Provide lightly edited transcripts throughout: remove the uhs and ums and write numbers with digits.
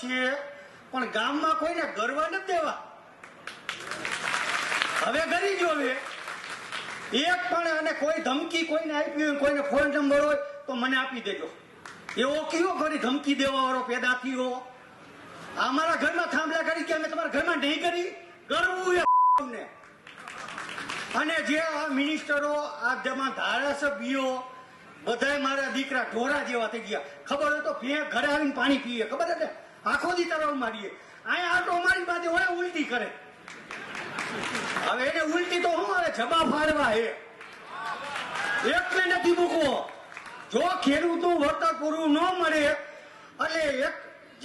છે, પણ ગામમાં કોઈને ગરવા નથી દેવા. હવે કરી જોવે એક પણ, અને કોઈ ધમકી કોઈને આપી હોય, કોઈને ફોન નંબર હોય તો મને આપી દેજો. એવો કયો ઘરે ધમકી દેવા વાળો પેદા થયો? અમારા ઘરમાં થાંભલા કરી કે અમે તમારા ઘરમાં નહીં કરી? ગરવું અમને. અને જે આ મિનિસ્ટરો, આ જેમાં ધારાસભ્યો બધાય મારા દીકરા ઢોરા જેવા થઈ ગયા. ખબર હોય તો ઘરે આવીને પાણી પીએ, ખબર છે ને, આખો દી તરવ મારીએ. અહીંયા આટો મારી બાજુ હોય ઉલટી કરે. હવે એને ઉલટી તો શું આવે, જબા ફાડવા હે. એકને નથી મૂકવો. જો ખેડૂતનું વળતર પૂરું ન મળે એટલે એક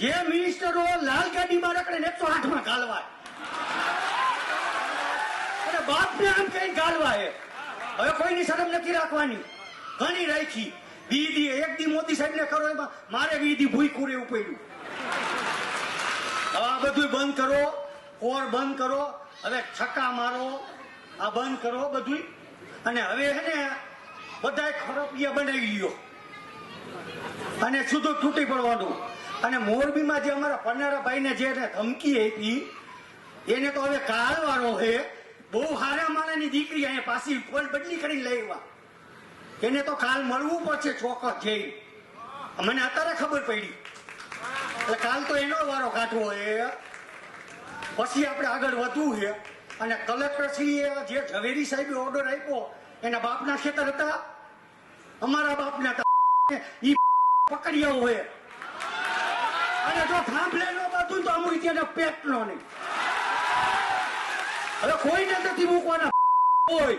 જે મિનિસ્ટરો લાલ ગાડીમાં રખડે ને 108 માં ગાલવાય, અને બાપને આમ કઈ ગાલવાય. હવે કોઈની શરમ નથી રાખવાની. ઘણી રાખી વીધી એક દી મોદી સાહેબ ને કરો, એમાં મારે વીધી ભૂખું રહેવું પડ્યું. હવે આ બધું બંધ કરો, ઓર બંધ કરો, હવે છક્કા મારો, આ બંધ કરો બધું. અને હવે હે ને બધા ખરપિયા બનાવી લ્યો અને સીધું તૂટી પડવાનું. અને મોરબીમાં જે અમારા પન્નારાભાઈ ને જે ધમકી આપી એને તો હવે કાળવાળો છે. બહુ હારા માણાની દીકરી અહીંયા પાછી પોલ બદલી કરીને લઈ આવ્યા. એને તો કાલ મળવું પડશે ચોક્કસ જઈ. મને અત્યારે ખબર પડી, એટલે કાલ તો એનો વારો કાઢવો એ. પછી આપણે આગળ વધવું છે. અને કલેક્ટરશ્રીએ જે ઝવેરી સાહેબે ઓર્ડર આપ્યો, એના બાપના ખેતર હતા, અમારા બાપના ઈ પકડ્યા હોય. અને જો થાંભલે નો બધું તો અમુક ત્યાં પેટ નો નહીં. હવે કોઈને નથી મૂકવાના હોય.